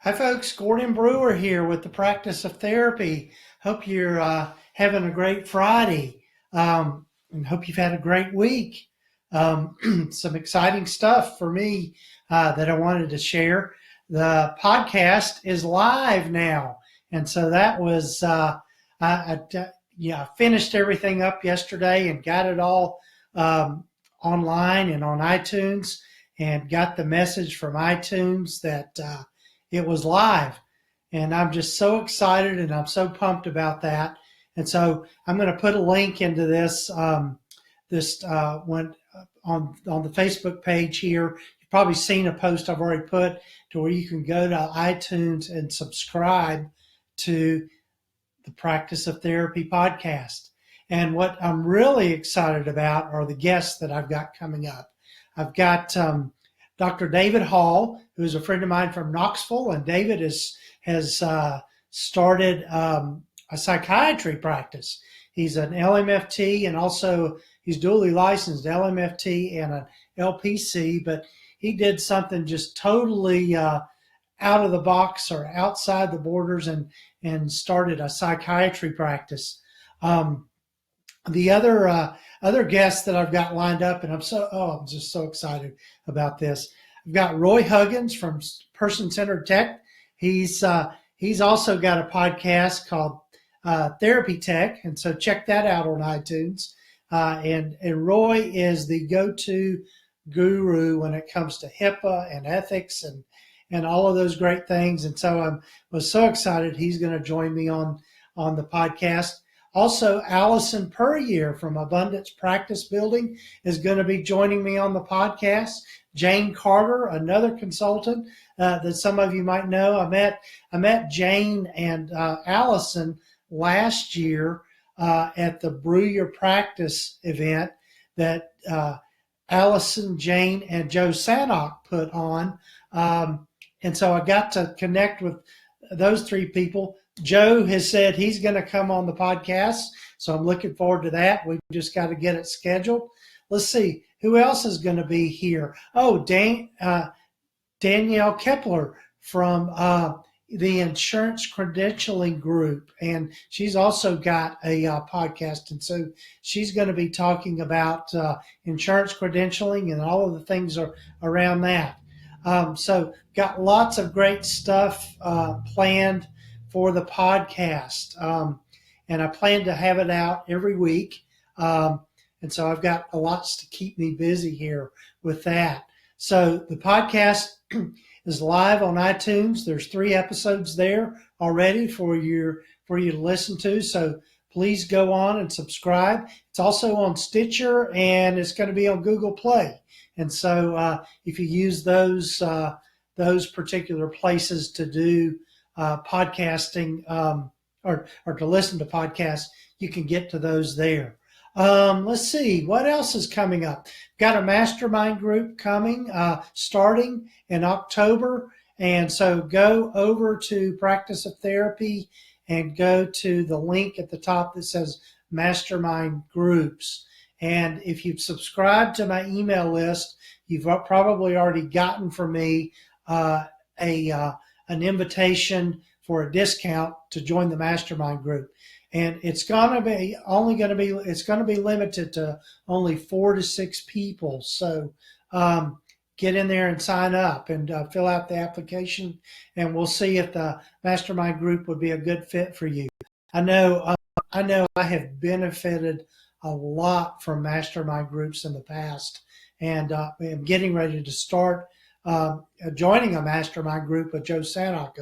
Hi, folks. Gordon Brewer here with the Practice of Therapy. Hope you're having a great Friday and hope you've had a great week. Some exciting stuff for me that I wanted to share. The podcast is live now. And so that was, I finished everything up yesterday and got it all online and on iTunes and got the message from iTunes that it was live. And I'm just so excited and I'm so pumped about that. And so I'm going to put a link into this one on the Facebook page here. You've probably seen a post I've already put to where you can go to iTunes and subscribe to the Practice of Therapy podcast. And what I'm really excited about are the guests that I've got coming up. I've got Dr. David Hall, who is a friend of mine from Knoxville, and David has started a psychiatry practice. He's an LMFT and also he's dually licensed LMFT and an LPC, but he did something just totally out of the box or outside the borders and started a psychiatry practice. The other guests that I've got lined up, and I'm just so excited about this. I've got Roy Huggins from Person Centered Tech. He's also got a podcast called Therapy Tech, and so check that out on iTunes. And Roy is the go-to guru when it comes to HIPAA and ethics and all of those great things. And so I was so excited he's going to join me on the podcast. Also, Allison Puryear from Abundance Practice Building is going to be joining me on the podcast. Jane Carter, another consultant that some of you might know. I met Jane and Allison last year at the Brew Your Practice event that Allison, Jane, and Joe Sanok put on. And so I got to connect with those three people. Joe has said he's going to come on the podcast, so I'm looking forward to that. We've just got to get it scheduled. Let's see, who else is going to be here? Oh, Danielle Kepler from the Insurance Credentialing Group, and she's also got a podcast, and so she's going to be talking about insurance credentialing and all of the things around that. So got lots of great stuff planned for the podcast. And I plan to have it out every week. And so I've got a lot to keep me busy here with that. So the podcast is live on iTunes. There's 3 episodes there already for you to listen to. So please go on and subscribe. It's also on Stitcher and it's going to be on Google Play. And so if you use those particular places to do podcasting or to listen to podcasts, you can get to those there. Let's see, what else is coming up? Got a mastermind group coming, starting in October. And so go over to Practice of Therapy and go to the link at the top that says Mastermind Groups. And if you've subscribed to my email list, you've probably already gotten from me an invitation for a discount to join the mastermind group. And it's going to be limited to only 4 to 6 people. So get in there and sign up and fill out the application, and we'll see if the mastermind group would be a good fit for you. I know I have benefited a lot from mastermind groups in the past, and I'm getting ready to start joining a mastermind group with Joe Sanok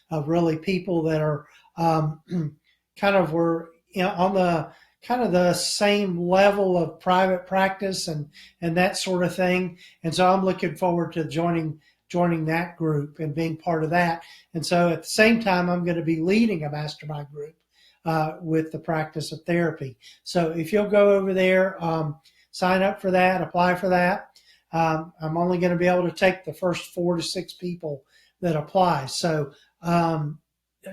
of really people that are kind of were on the same level of private practice and that sort of thing. And so I'm looking forward to joining that group and being part of that. And so at the same time, I'm going to be leading a mastermind group with the Practice of Therapy. So if you'll go over there, sign up for that, apply for that. I'm only going to be able to take the first 4 to 6 people that apply. So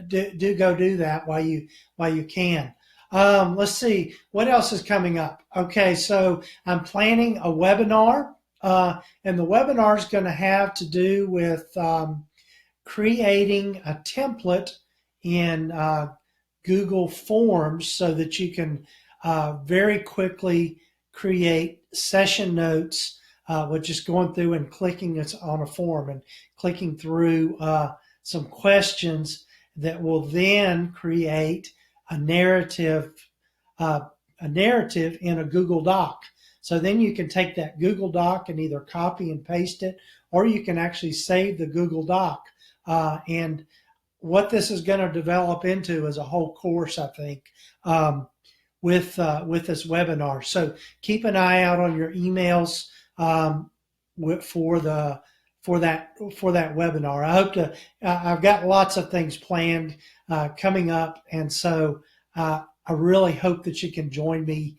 do go do that while you can. Let's see, what else is coming up? Okay, so I'm planning a webinar, and the webinar is going to have to do with creating a template in Google Forms so that you can very quickly create session notes with just going through and clicking it on a form and clicking through some questions that will then create a narrative in a Google Doc. So then you can take that Google Doc and either copy and paste it, or you can actually save the Google Doc. And what this is going to develop into is a whole course, I think, with this webinar. So keep an eye out on your emails for that webinar. I hope to. I've got lots of things planned coming up, and so I really hope that you can join me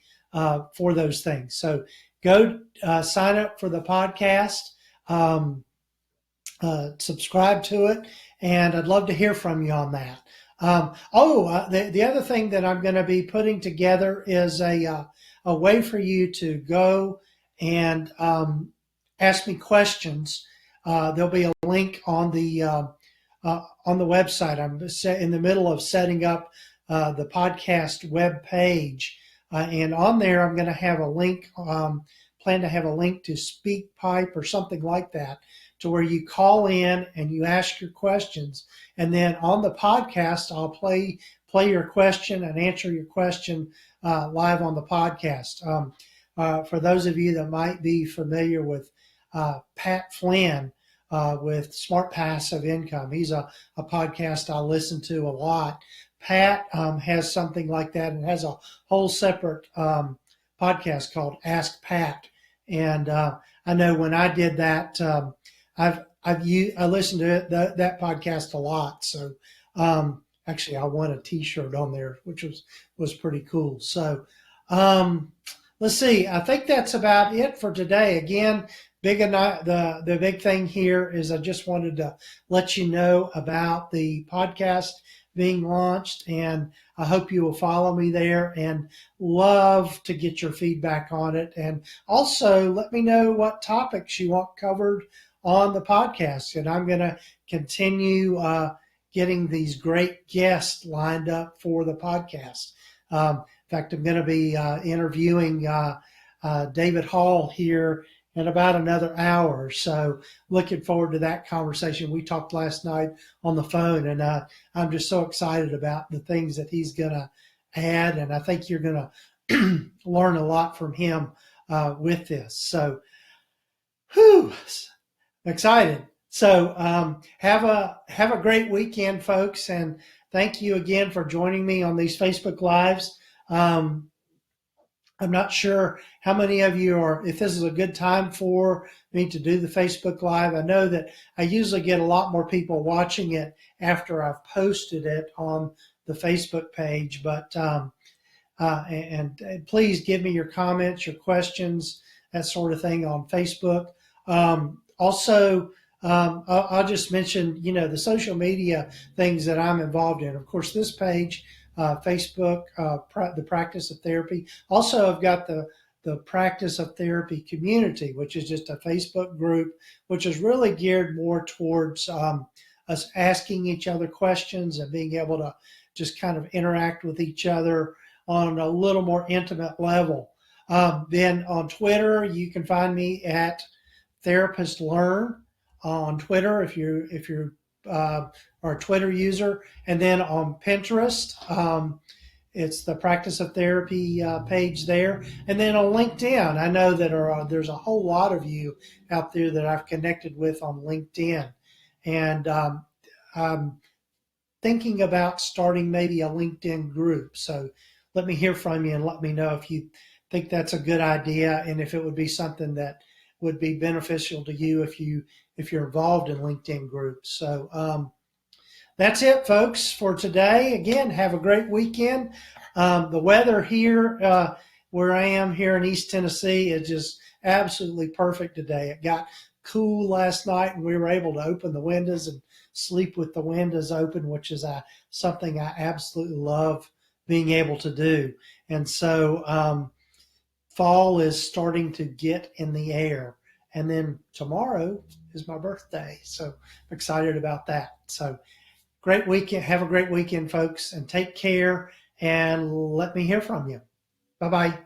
for those things. So go sign up for the podcast, subscribe to it, and I'd love to hear from you on that. The other thing that I'm going to be putting together is a way for you to go and ask me questions. There'll be a link on the website. I'm in the middle of setting up the podcast web page, and on there I'm going to have a link. Plan to have a link to SpeakPipe or something like that, to where you call in and you ask your questions, and then on the podcast I'll play your question and answer your question live on the podcast. For those of you that might be familiar with Pat Flynn with Smart Passive Income, he's a podcast I listen to a lot. Pat has something like that and has a whole separate podcast called Ask Pat. And I know when I did that, I listened to that podcast a lot. So actually, I won a T-shirt on there, which was pretty cool. So let's see. I think that's about it for today. Again, the big thing here is I just wanted to let you know about the podcast being launched, and I hope you will follow me there, and love to get your feedback on it. And also let me know what topics you want covered on the podcast. And I'm going to continue getting these great guests lined up for the podcast. In fact, I'm going to be interviewing David Hall here in about another hour. So looking forward to that conversation. We talked last night on the phone, and I'm just so excited about the things that he's going to add. And I think you're going to learn a lot from him with this. So, excited. So have a great weekend, folks. And thank you again for joining me on these Facebook Lives. I'm not sure how many of you if this is a good time for me to do the Facebook Live. I know that I usually get a lot more people watching it after I've posted it on the Facebook page, but and please give me your comments, your questions, that sort of thing on Facebook. Also, I'll just mention, the social media things that I'm involved in. Of course, this page, Facebook, the Practice of Therapy. Also, I've got the Practice of Therapy community, which is just a Facebook group, which is really geared more towards us asking each other questions and being able to just kind of interact with each other on a little more intimate level. Then on Twitter, you can find me at Therapist Learn on Twitter if you're are a Twitter user, and then on Pinterest, it's the Practice of Therapy page there, and then on LinkedIn. I know that there's a whole lot of you out there that I've connected with on LinkedIn, and I'm thinking about starting maybe a LinkedIn group. So let me hear from you and let me know if you think that's a good idea, and if it would be something that would be beneficial to you if you're involved in LinkedIn groups. So that's it, folks, for today. Again, have a great weekend. The weather here where I am here in East Tennessee is just absolutely perfect today. It got cool last night, and we were able to open the windows and sleep with the windows open, which is something I absolutely love being able to do. And so fall is starting to get in the air, And then tomorrow is my birthday. So I'm excited about that. So great weekend. Have a great weekend, folks, and take care. And let me hear from you. Bye bye.